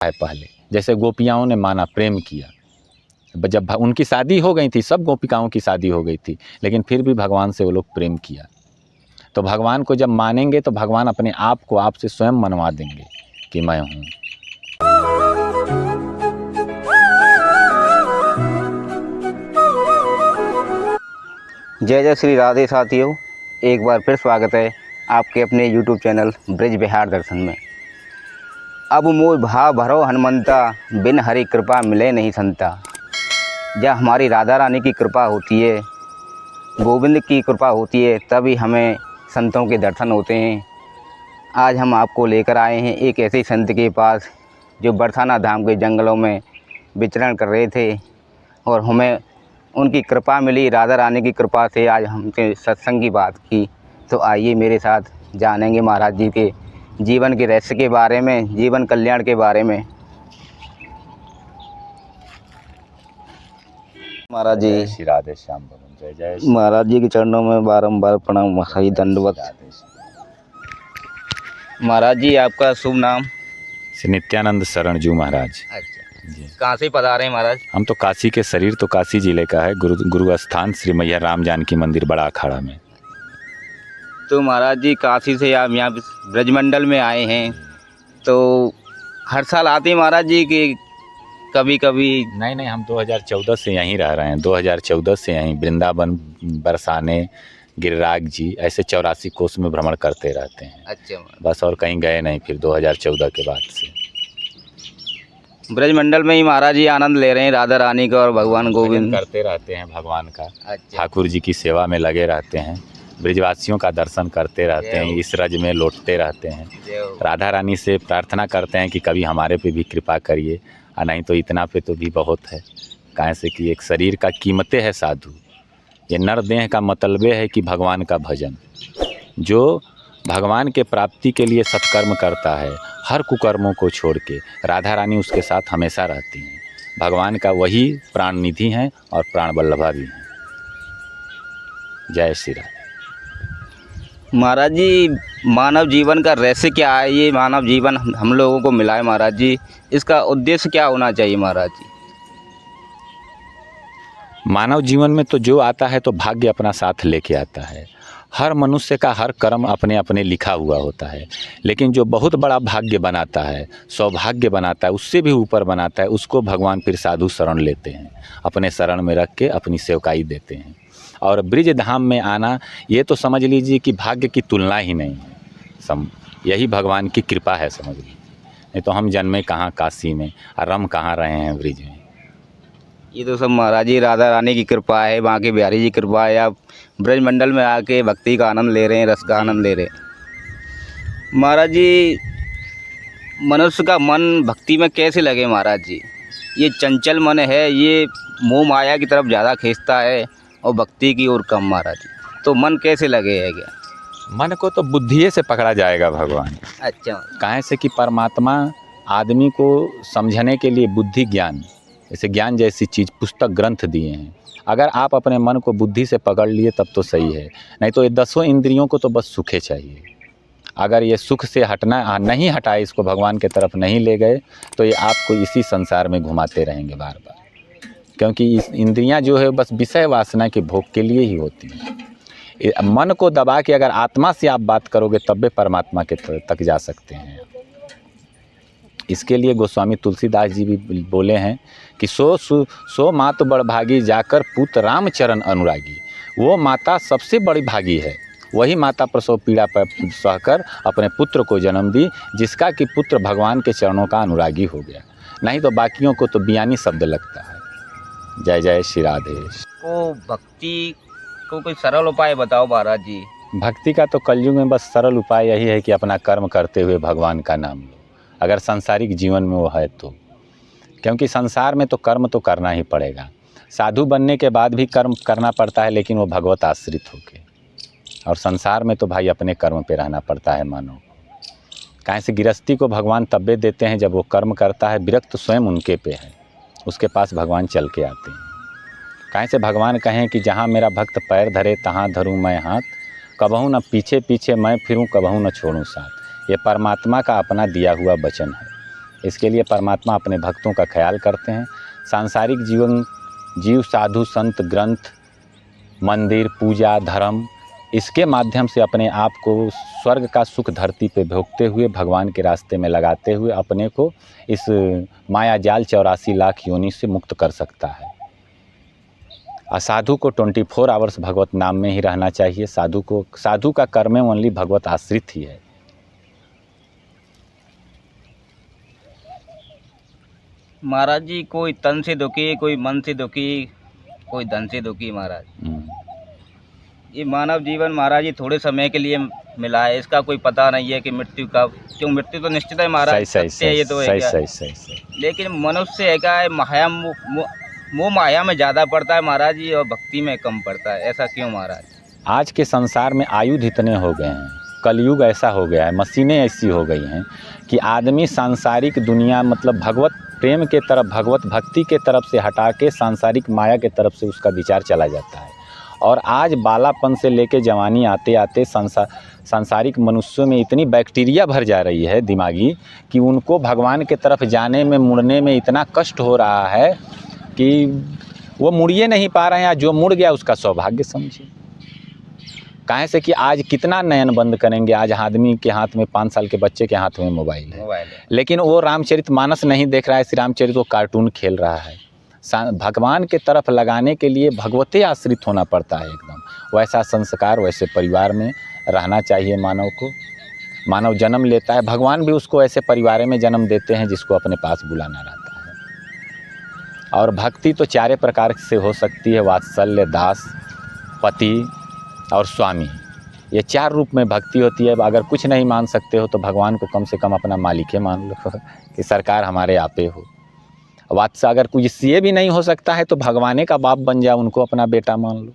है पहले, जैसे गोपियाओं ने माना प्रेम किया, जब उनकी शादी हो गई थी, सब गोपिकाओं की शादी हो गई थी, लेकिन फिर भी भगवान से वो लोग प्रेम किया। तो भगवान को जब मानेंगे तो भगवान अपने आप को आपसे स्वयं मनवा देंगे कि मैं हूँ। जय जय श्री राधे साथियों, एक बार फिर स्वागत है आपके अपने YouTube चैनल ब्रज बिहार दर्शन में। अब मोह भाव भरो हनुमंता, बिन हरि कृपा मिले नहीं संता। जब हमारी राधा रानी की कृपा होती है, गोविंद की कृपा होती है, तभी हमें संतों के दर्शन होते हैं। आज हम आपको लेकर आए हैं एक ऐसे संत के पास जो बरसाना धाम के जंगलों में विचरण कर रहे थे और हमें उनकी कृपा मिली। राधा रानी की कृपा से आज हमसे सत्संग की बात की। तो आइए मेरे साथ जानेंगे महाराज जी के जीवन के रहस्य के बारे में, जीवन कल्याण के बारे में। महाराज जी श्री राधे श्याम भवन, जय जय महाराज जी के चरणों में बारंबार प्रणाम, सही दंडवत। महाराज जी आपका शुभ नाम? श्री नित्यानंद शरण जू महाराज। अच्छा जी, कहाँ से पधारे हैं महाराज? हम तो काशी के, शरीर तो काशी जिले का है, गुरु स्थान श्री मैया राम जानकी मंदिर बड़ा अखाड़ा में। तो महाराज जी काशी से आप यहाँ ब्रजमंडल में आए हैं, तो हर साल आते हैं महाराज जी कि कभी कभी? नहीं, हम 2014 से यहीं रह रहे हैं। 2014 से यहीं वृंदावन, बरसाने, गिरिराज जी, ऐसे 84 कोस में भ्रमण करते रहते हैं। अच्छा, बस और कहीं गए नहीं फिर 2014 के बाद से। ब्रजमंडल में ही महाराज जी आनंद ले रहे हैं राधा रानी का और भगवान गोविंद करते रहते हैं भगवान का। अच्छा। ठाकुर जी की सेवा में लगे रहते हैं, ब्रजवासियों का दर्शन करते रहते हैं, इस रज में लौटते रहते हैं। राधा रानी से प्रार्थना करते हैं कि कभी हमारे पे भी कृपा करिए, और नहीं तो इतना पे तो भी बहुत है। काहे से कि एक शरीर का कीमते है साधु, ये नर देह का मतलबे है कि भगवान का भजन। जो भगवान के प्राप्ति के लिए सत्कर्म करता है, हर कुकर्मों को छोड़ के, राधा रानी उसके साथ हमेशा रहती हैं। भगवान का वही प्राण निधि हैं और प्राण वल्लभा भी हैं। जय श्री राधे। महाराज जी मानव जीवन का रहस्य क्या है? ये मानव जीवन हम लोगों को मिला है महाराज जी, इसका उद्देश्य क्या होना चाहिए महाराज जी? मानव जीवन में तो जो आता है तो भाग्य अपना साथ लेके आता है। हर मनुष्य का हर कर्म अपने अपने लिखा हुआ होता है, लेकिन जो बहुत बड़ा भाग्य बनाता है, सौभाग्य बनाता है, उससे भी ऊपर बनाता है, उसको भगवान फिर साधु शरण लेते हैं, अपने शरण में रख के अपनी सेवकाई देते हैं। और ब्रिज धाम में आना, ये तो समझ लीजिए कि भाग्य की तुलना ही नहीं है, यही भगवान की कृपा है, समझ लीजिए। नहीं तो हम जन्मे कहाँ काशी में और रम कहाँ रहे हैं ब्रिज में। ये तो सब महाराज जी राधा रानी की कृपा है, वहाँ के बिहारी जी की कृपा है। आप ब्रजमंडल में आके भक्ति का आनंद ले रहे हैं, रस का आनंद ले रहे हैं। महाराज जी मनुष्य का मन भक्ति में कैसे लगे महाराज जी? ये चंचल मन है, ये मोह माया की तरफ ज़्यादा खींचता है और भक्ति की ओर कम महाराज जी, तो मन कैसे लगे है क्या? मन को तो बुद्धिये से पकड़ा जाएगा भगवान। अच्छा। काहे से कि परमात्मा आदमी को समझने के लिए बुद्धि ज्ञान, जैसे ज्ञान जैसी चीज़ पुस्तक ग्रंथ दिए हैं। अगर आप अपने मन को बुद्धि से पकड़ लिए तब तो सही है, नहीं तो ये 10 इंद्रियों को तो बस सुखे चाहिए। अगर ये सुख से हटना नहीं हटाए, इसको भगवान के तरफ नहीं ले गए, तो ये आपको इसी संसार में घुमाते रहेंगे बार बार। क्योंकि इस इंद्रियां जो है बस विषय वासना के भोग के लिए ही होती हैं। मन को दबा के अगर आत्मा से आप बात करोगे तब भी परमात्मा के तक जा सकते हैं। इसके लिए गोस्वामी तुलसीदास जी भी बोले हैं कि सो मात बड़भागी, जाकर पुत राम चरण अनुरागी। वो माता सबसे बड़ी भागी है, वही माता प्रसव पीड़ा पर सहकर अपने पुत्र को जन्म दी, जिसका कि पुत्र भगवान के चरणों का अनुरागी हो गया। नहीं तो बाकियों को तो बियानी शब्द लगता है। जय जय श्री राधे। को भक्ति को कोई सरल उपाय बताओ महाराज जी। भक्ति का तो कलयुग में बस सरल उपाय यही है कि अपना कर्म करते हुए भगवान का नाम लो, अगर सांसारिक जीवन में वो है तो। क्योंकि संसार में तो कर्म तो करना ही पड़ेगा। साधु बनने के बाद भी कर्म करना पड़ता है, लेकिन वो भगवत आश्रित होके। और संसार में तो भाई अपने कर्म पे रहना पड़ता है मानव को। काहे से गृहस्थी को भगवान तब्बे देते हैं जब वो कर्म करता है, विरक्त स्वयं उनके पे है, उसके पास भगवान चल के आते हैं। काहे से भगवान कहें कि जहाँ मेरा भक्त पैर धरे तहाँ धरूँ मैं हाथ, कबहू न पीछे पीछे मैं फिरूँ, कबहू न छोड़ूँ साथ। ये परमात्मा का अपना दिया हुआ वचन है। इसके लिए परमात्मा अपने भक्तों का ख्याल करते हैं। सांसारिक जीव साधु संत ग्रंथ मंदिर पूजा धर्म इसके माध्यम से अपने आप को स्वर्ग का सुख धरती पे भोगते हुए भगवान के रास्ते में लगाते हुए अपने को इस माया जाल 84 लाख योनि से मुक्त कर सकता है। असाधु को 24 आवर्स भगवत नाम में ही रहना चाहिए। साधु का कर्म में ओनली भगवत आश्रित ही है। महाराज जी, कोई तन से दुखी, कोई मन से दुखी, कोई धन से दुखी महाराज। ये मानव जीवन महाराज जी थोड़े समय के लिए मिला है, इसका कोई पता नहीं है कि मृत्यु कब, क्यों मृत्यु तो निश्चित है महाराज, सत्य है ये तो है क्या? सही। लेकिन मनुष्य है क्या है, मोह माया में ज़्यादा पड़ता है महाराज जी और भक्ति में कम पड़ता है, ऐसा क्यों महाराज? आज के संसार में आयुध इतने हो गए हैं, कलयुग ऐसा हो गया है, मशीनें ऐसी हो गई हैं कि आदमी सांसारिक दुनिया मतलब भगवत प्रेम के तरफ, भगवत भक्ति के तरफ से हटा के सांसारिक माया के तरफ से उसका विचार चला जाता है। और आज बालापन से लेके जवानी आते आते सांसारिक मनुष्यों में इतनी बैक्टीरिया भर जा रही है दिमागी कि उनको भगवान के तरफ जाने में, मुड़ने में इतना कष्ट हो रहा है कि वो मुड़िए नहीं पा रहे हैं। जो मुड़ गया उसका सौभाग्य समझिए। काहे से कि आज कितना नयन बंद करेंगे। आज आदमी के हाथ में 5 साल के बच्चे के हाथ में मोबाइल है, लेकिन वो रामचरितमानस नहीं देख रहा है, श्री रामचरित वो कार्टून खेल रहा है। भगवान के तरफ लगाने के लिए भगवते आश्रित होना पड़ता है एकदम। वैसा संस्कार वैसे परिवार में रहना चाहिए मानव को। मानव जन्म लेता है, भगवान भी उसको ऐसे परिवार में जन्म देते हैं जिसको अपने पास बुलाना रहता है। और भक्ति तो 4 प्रकार से हो सकती है, वात्सल्य, दास, पति और स्वामी। ये 4 रूप में भक्ति होती है। अगर कुछ नहीं मान सकते हो तो भगवान को कम से कम अपना मालिक मान लो कि सरकार हमारे आपे हो। वात्सल्य अगर कुछ ये भी नहीं हो सकता है तो भगवाने का बाप बन जाओ, उनको अपना बेटा मान लो।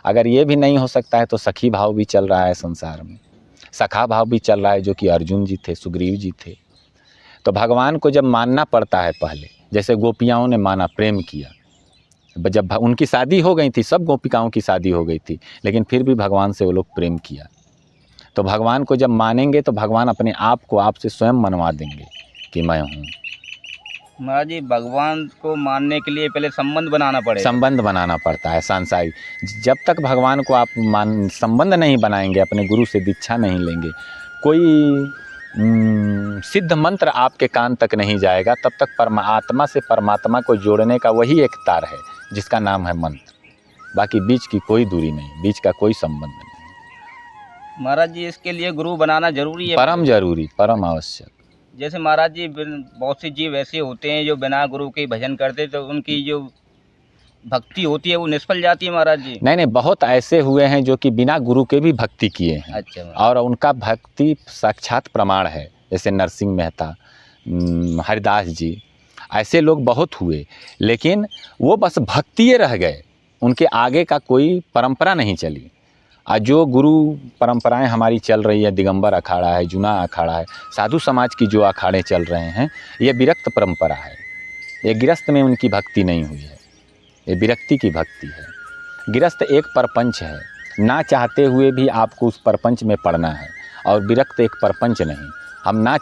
अगर ये भी नहीं हो सकता है तो सखी भाव भी चल रहा है संसार में, सखा भाव भी चल रहा है, जो कि अर्जुन जी थे, सुग्रीव जी थे। तो भगवान को जब मानना पड़ता है पहले, जैसे गोपियाओं ने माना, प्रेम किया। जब उनकी शादी हो गई थी, सब गोपिकाओं की शादी हो गई थी, लेकिन फिर भी भगवान से वो लोग प्रेम किया। तो भगवान को जब मानेंगे तो भगवान अपने आप को आपसे स्वयं मनवा देंगे कि मैं हूँ। महाराज जी, भगवान को मानने के लिए पहले संबंध बनाना पड़ेगा। संबंध बनाना पड़ता है सांसारिक। जब तक भगवान को आप संबंध नहीं बनाएंगे, अपने गुरु से दीक्षा नहीं लेंगे, कोई सिद्ध मंत्र आपके कान तक नहीं जाएगा, तब तक परमात्मा से परमात्मा को जोड़ने का वही एक तार है जिसका नाम है मंत्र। बाकी बीच की कोई दूरी नहीं, बीच का कोई संबंध नहीं। महाराज जी, इसके लिए गुरु बनाना जरूरी है? परम जरूरी, परम आवश्यक। जैसे महाराज जी बहुत से जीव ऐसे होते हैं जो बिना गुरु के भजन करते, तो उनकी जो भक्ति होती है वो निष्फल जाती है महाराज जी? नहीं, बहुत ऐसे हुए हैं जो कि बिना गुरु के भी भक्ति किए हैं। अच्छा। और उनका भक्ति साक्षात प्रमाण है, जैसे नरसिंह मेहता, हरिदास जी, ऐसे लोग बहुत हुए, लेकिन वो बस भक्तिये रह गए, उनके आगे का कोई परंपरा नहीं चली। आज जो गुरु परंपराएं हमारी चल रही है, दिगंबर अखाड़ा है, जूना अखाड़ा है, साधु समाज की जो अखाड़े चल रहे हैं, ये विरक्त परंपरा है। ये गिरस्त में उनकी भक्ति नहीं हुई है, ये विरक्ति की भक्ति है। गिरस्त एक परपंच है, ना चाहते हुए भी आपको उस परपंच में पड़ना है, और विरक्त एक परपंच नहीं। हम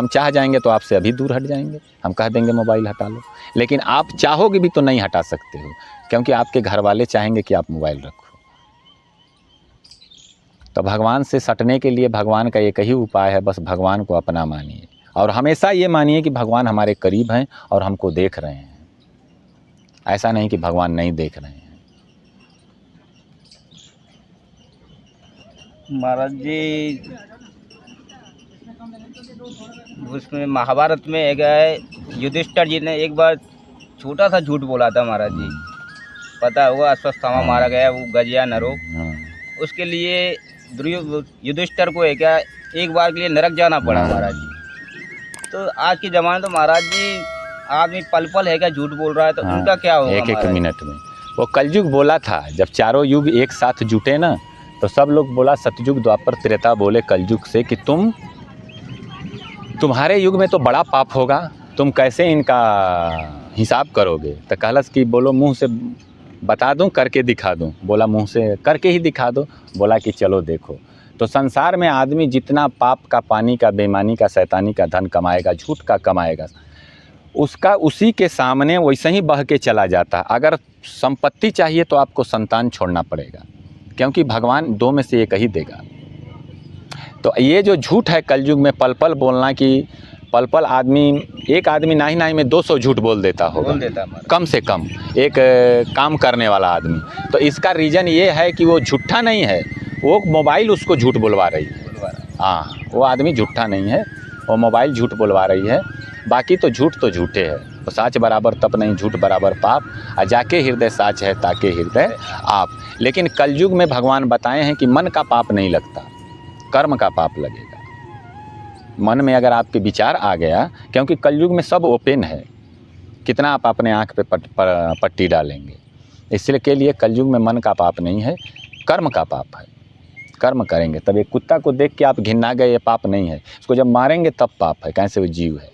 चाह जाएंगे तो आपसे अभी दूर हट जाएंगे, हम कह देंगे मोबाइल हटा लो, लेकिन आप चाहोगे भी तो नहीं हटा सकते हो, क्योंकि आपके घर वाले चाहेंगे कि आप मोबाइल रखो। तो भगवान से सटने के लिए भगवान का एक ही उपाय है, बस भगवान को अपना मानिए, और हमेशा ये मानिए कि भगवान हमारे करीब हैं और हमको देख रहे हैं। ऐसा नहीं कि भगवान नहीं देख रहे हैं। महाराज जी, उसमें महाभारत में एक है, युधिष्ठिर जी ने एक बार छोटा सा झूठ बोला था महाराज जी, पता होगा, अश्वत्थामा मारा गया, वो गजिया नरो। उसके लिए युधिष्ठिर को एक बार के लिए नरक जाना पड़ा महाराज जी। तो आज के ज़माने तो महाराज जी आदमी पल पल है क्या झूठ बोल रहा है, तो उनका क्या होगा? एक मिनट में वो कलयुग बोला था, जब चारों युग एक साथ जुटे ना, तो सब लोग बोला, सतयुग द्वापर त्रेता बोले कलयुग से कि तुम्हारे युग में तो बड़ा पाप होगा, तुम कैसे इनका हिसाब करोगे? तो कहलस कि बोलो मुँह से बता दूं, करके दिखा दूं? बोला मुँह से करके ही दिखा दो। बोला कि चलो देखो। तो संसार में आदमी जितना पाप का, पानी का, बेईमानी का, शैतानी का धन कमाएगा, झूठ का कमाएगा, उसका उसी के सामने वैसे ही बह के चला जाता। अगर संपत्ति चाहिए तो आपको संतान छोड़ना पड़ेगा, क्योंकि भगवान दो में से एक ही देगा। तो ये जो झूठ है कलयुग में, पल पल बोलना, कि पल पल आदमी, एक आदमी ना ही में 200 झूठ बोल देता होगा, कम से कम एक काम करने वाला आदमी। तो इसका रीज़न ये है कि वो झूठा नहीं है, वो मोबाइल उसको झूठ बुलवा रही है। हाँ, वो आदमी झूठा नहीं है, वो मोबाइल झूठ बुलवा रही है। बाकी तो झूठे है। तो साच बराबर तप नहीं, झूठ बराबर पाप, आ जाके हृदय साच है ताके हृदय आप। लेकिन कलयुग में भगवान बताए हैं कि मन का पाप नहीं लगता, कर्म का पाप लगेगा। मन में अगर आपके विचार आ गया, क्योंकि कलयुग में सब ओपन है, कितना आप अपने आँख पे पट्टी डालेंगे। इसलिए के लिए कलयुग में मन का पाप नहीं है, कर्म का पाप है। कर्म करेंगे तब। एक कुत्ता को देख के आप घिना गए, ये पाप नहीं है, इसको जब मारेंगे तब पाप है, कैसे वो जीव है।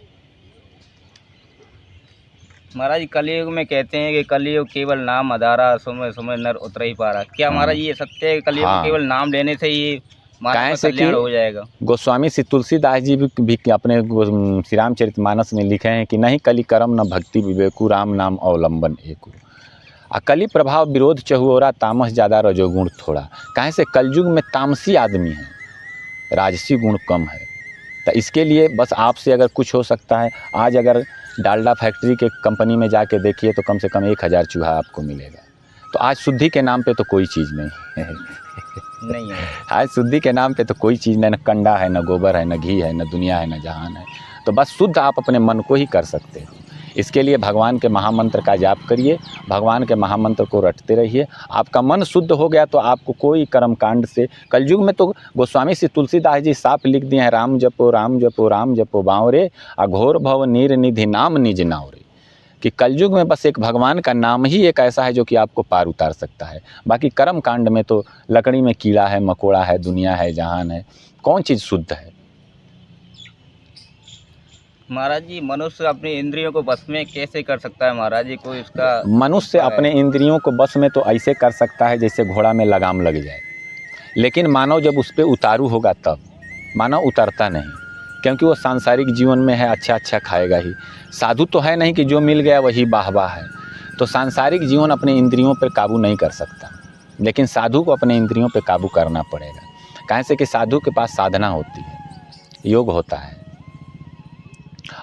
महाराज कलयुग में कहते हैं कि कलयुग केवल नाम आधारा, सुमय सुमय नर उतर ही पारा। क्या महाराज ये सत्य है? कलयुग में केवल नाम लेने से ही मानव का कल्याण हो जाएगा? गोस्वामी श्री तुलसीदास जी भी अपने श्री रामचरितमानस में लिखे हैं कि नहीं कलि करम न भक्ति विवेकु, राम नाम अवलंबन एकु। कली प्रभाव विरोध चहुओरा, तामस ज़्यादा रजोगुण थोड़ा। कहें से कलयुग में तामसी आदमी है, राजसी गुण कम है। तो इसके लिए बस आपसे अगर कुछ हो सकता है, आज अगर डालडा फैक्ट्री के कंपनी में जाके देखिए तो कम से कम 1000 चूहा आपको मिलेगा। तो आज शुद्धि के नाम पे तो कोई चीज़ नहीं है। नहीं है आज शुद्धि के नाम पे तो कोई चीज़ नहीं, न कंडा है, न गोबर है, न घी है, न दुनिया है, न जहान है। तो बस शुद्ध आप अपने मन को ही कर सकते हो। इसके लिए भगवान के महामंत्र का जाप करिए, भगवान के महामंत्र को रटते रहिए। आपका मन शुद्ध हो गया तो आपको कोई कर्मकांड से, कलयुग में तो गोस्वामी श्री तुलसीदास जी साफ लिख दिए हैं, राम जपो राम जपो राम जपो बाँवरे, अघोर भव नीर निधि नाम निज नावरे। कि कलयुग में बस एक भगवान का नाम ही एक ऐसा है जो कि आपको पार उतार सकता है। बाकी कर्म कांड में तो लकड़ी में कीड़ा है, मकोड़ा है, दुनिया है, जहान है, कौन चीज़ शुद्ध है। महाराज जी मनुष्य अपनी इंद्रियों को बस में कैसे कर सकता है महाराज जी? कोई इसका मनुष्य अपने इंद्रियों को बस में तो ऐसे कर सकता है जैसे घोड़ा में लगाम लग जाए, लेकिन मानव जब उस पर उतारू होगा तब। मानव उतरता नहीं, क्योंकि वो सांसारिक जीवन में है, अच्छा अच्छा खाएगा ही। साधु तो है नहीं कि जो मिल गया वही वाह वाह है। तो सांसारिक जीवन अपने इंद्रियों पर काबू नहीं कर सकता, लेकिन साधु को अपने इंद्रियों पर काबू करना पड़ेगा। कहें से कि साधु के पास साधना होती है, योग होता है,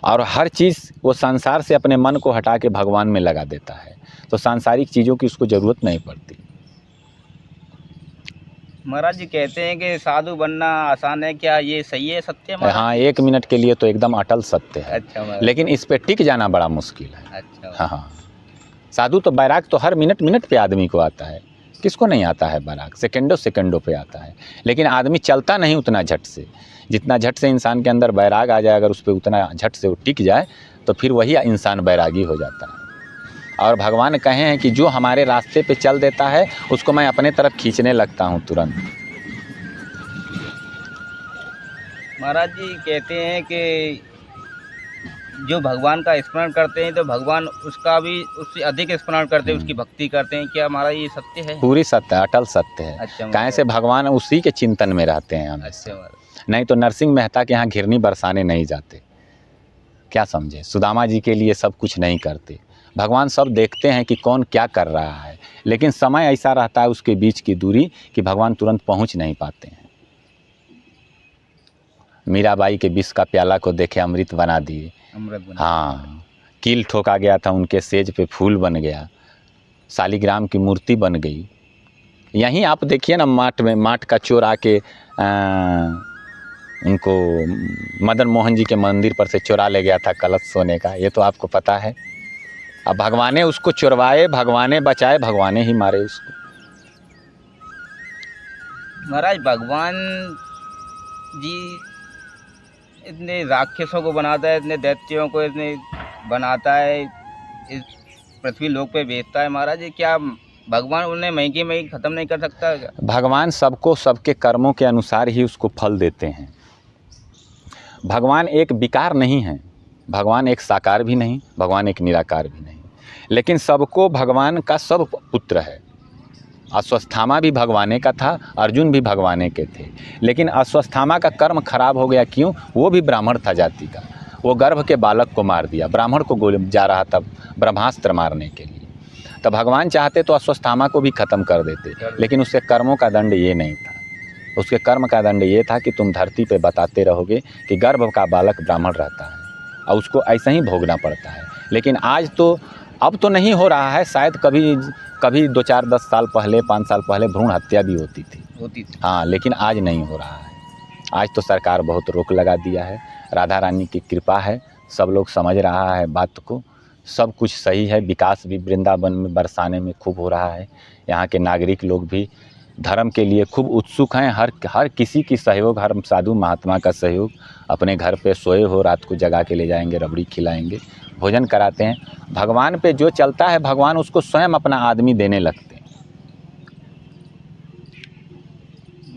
और हर चीज़ वो संसार से अपने मन को हटा के भगवान में लगा देता है। तो सांसारिक चीज़ों की उसको ज़रूरत नहीं पड़ती। महाराज जी कहते हैं कि साधु बनना आसान है, क्या ये सही है, सत्य है? हाँ, 1 मिनट के लिए तो एकदम अटल सत्य है। अच्छा, लेकिन इस पे टिक जाना बड़ा मुश्किल है। अच्छा। हाँ, साधु तो बैराग तो हर मिनट मिनट पे आदमी को आता है, किसको नहीं आता है बैराग? सेकंडों सेकंडों पे आता है। लेकिन आदमी चलता नहीं उतना झट से, जितना झट से इंसान के अंदर बैराग आ जाए, अगर उस पर उतना झट से वो टिक जाए तो फिर वही इंसान बैरागी हो जाता है। और भगवान कहे हैं कि जो हमारे रास्ते पे चल देता है उसको मैं अपने तरफ खींचने लगता हूँ तुरंत। महाराज जी कहते हैं कि जो भगवान का स्मरण करते हैं तो भगवान उसका भी उससे अधिक स्मरण करते हैं, उसकी भक्ति करते हैं। क्या महाराज ये सत्य है? पूरी सत्य, अटल सत्य है। अच्छा, कहें से भगवान उसी के चिंतन में रहते हैं हमेशा। अच्छा, नहीं तो नरसिंह मेहता के यहाँ घिरनी बरसाने नहीं जाते। क्या समझे? सुदामा जी के लिए सब कुछ नहीं करते। भगवान सब देखते हैं कि कौन क्या कर रहा है, लेकिन समय ऐसा रहता है उसके बीच की दूरी कि भगवान तुरंत पहुंच नहीं पाते हैं। मीराबाई के विष का प्याला को देखे अमृत बना दिए। हाँ, कील ठोका गया था उनके सेज पे फूल बन गया, शालिग्राम की मूर्ति बन गई। यहीं आप देखिए ना, माट का चोर आके उनको मदन मोहन जी के मंदिर पर से चुरा ले गया था कलश सोने का, ये तो आपको पता है। अब भगवाने उसको चुरवाए, भगवाने बचाए, भगवाने ही मारे उसको। महाराज भगवान जी इतने राक्षसों को बनाता है, इतने दैत्यों को इतने बनाता है, इस पृथ्वी लोक पे भेजता है। महाराज जी क्या भगवान उन्हें महंगी में ख़त्म नहीं कर सकता? भगवान सबको सबके कर्मों के अनुसार ही उसको फल देते हैं। भगवान एक विकार नहीं है, भगवान एक साकार भी नहीं, भगवान एक निराकार भी नहीं, लेकिन सबको भगवान का सब पुत्र है। अश्वत्थामा भी भगवाने का था, अर्जुन भी भगवाने के थे, लेकिन अश्वत्थामा का कर्म खराब हो गया। क्यों? वो भी ब्राह्मण था जाति का, वो गर्भ के बालक को मार दिया, ब्राह्मण को गोली जा रहा था ब्रह्मास्त्र मारने के लिए। तो भगवान चाहते तो अश्वत्थामा को भी ख़त्म कर देते, लेकिन उसके कर्मों का दंड ये नहीं था। उसके कर्म का दंड ये था कि तुम धरती पे बताते रहोगे कि गर्भ का बालक ब्राह्मण रहता है और उसको ऐसा ही भोगना पड़ता है। लेकिन आज तो अब तो नहीं हो रहा है, शायद कभी कभी 2, 4, 10 साल पहले, 5 साल पहले भ्रूण हत्या भी होती थी। हाँ, लेकिन आज नहीं हो रहा है। आज तो सरकार बहुत रोक लगा दिया है, राधा रानी की कृपा है, सब लोग समझ रहा है बात को, सब कुछ सही है। विकास भी वृंदावन में बरसाने में खूब हो रहा है। यहाँ के नागरिक लोग भी धर्म के लिए खूब उत्सुक हैं। हर किसी की सहयोग, हर साधु महात्मा का सहयोग। अपने घर पे सोए हो, रात को जगा के ले जाएंगे, रबड़ी खिलाएंगे, भोजन कराते हैं। भगवान पे जो चलता है, भगवान उसको स्वयं अपना आदमी देने लगते हैं।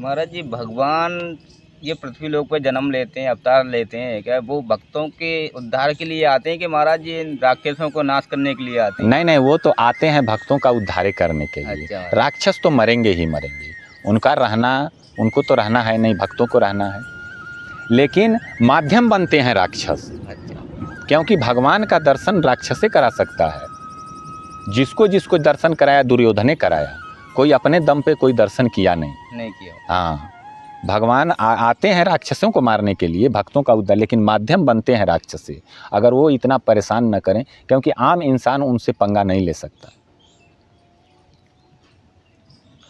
महाराज जी, भगवान ये पृथ्वी लोक पे जन्म लेते हैं, अवतार लेते हैं, क्या वो भक्तों के उद्धार के लिए आते हैं कि महाराज जी इन राक्षसों को नाश करने के लिए आते हैं? नहीं, वो तो आते हैं भक्तों का उद्धार करने के लिए। अच्छा। राक्षस तो मरेंगे ही मरेंगे, उनका रहना, उनको तो रहना है नहीं, भक्तों को रहना है। लेकिन माध्यम बनते हैं राक्षस, क्योंकि भगवान का दर्शन राक्षसे करा सकता है। जिसको दर्शन कराया दुर्योधन ने कराया, कोई अपने दम पे कोई दर्शन किया नहीं किया। हाँ, भगवान आते हैं राक्षसों को मारने के लिए, भक्तों का उद्धार, लेकिन माध्यम बनते हैं राक्षसे। अगर वो इतना परेशान न करें, क्योंकि आम इंसान उनसे पंगा नहीं ले सकता।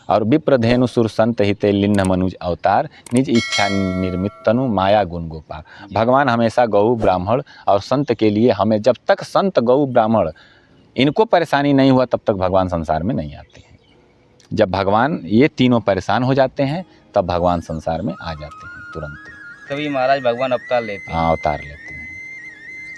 और विप्रधेनु सुर संत हिते लिन्न मनुज अवतार, निज इच्छा निर्मित तनु माया गुण गोपाल। भगवान हमेशा गौ ब्राह्मण और संत के लिए, हमें जब तक संत गौ ब्राह्मण इनको परेशानी नहीं हुआ तब तक भगवान संसार में नहीं आते हैं। जब भगवान ये तीनों परेशान हो जाते हैं तब भगवान संसार में आ जाते हैं तुरंत। तभी महाराज भगवान अवतार लेते हैं। हाँ, अवतार लेते हैं।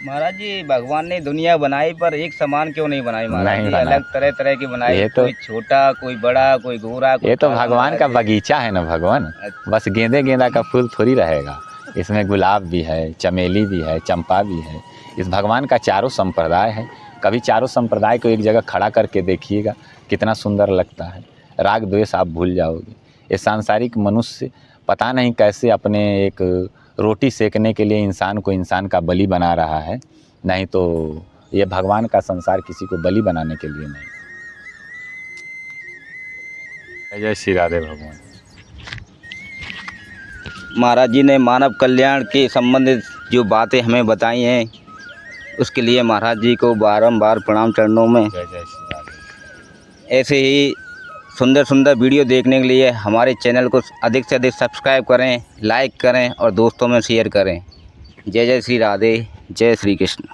महाराज जी, भगवान ने दुनिया बनाई पर एक समान क्यों नहीं बनाई महाराज नहीं जी? बना। अलग तरह तरह की बनाई, ये तो- कोई छोटा, कोई बड़ा, कोई गोरा, कोई ये तो काला भगवान का महाराज जी। बगीचा है ना भगवान। अच्छा। बस गेंदा का फूल थोड़ी रहेगा, इसमें गुलाब भी है, चमेली भी है, चंपा भी है। इस भगवान का चारों संप्रदाय है। कभी चारों संप्रदाय को एक जगह खड़ा करके देखिएगा, कितना सुंदर लगता है। राग द्वेष आप भूल जाओगे। ये सांसारिक मनुष्य पता नहीं कैसे अपने एक रोटी सेकने के लिए इंसान का बलि बना रहा है, नहीं तो ये भगवान का संसार किसी को बलि बनाने के लिए नहीं। जय श्री राधे भगवान। महाराज जी ने मानव कल्याण के संबंधित जो बातें हमें बताई हैं, उसके लिए महाराज जी को बारंबार प्रणाम चरणों में। जय श्री राधे। ऐसे ही सुंदर सुंदर वीडियो देखने के लिए हमारे चैनल को अधिक से अधिक सब्सक्राइब करें, लाइक करें और दोस्तों में शेयर करें। जय श्री राधे, जय श्री कृष्ण।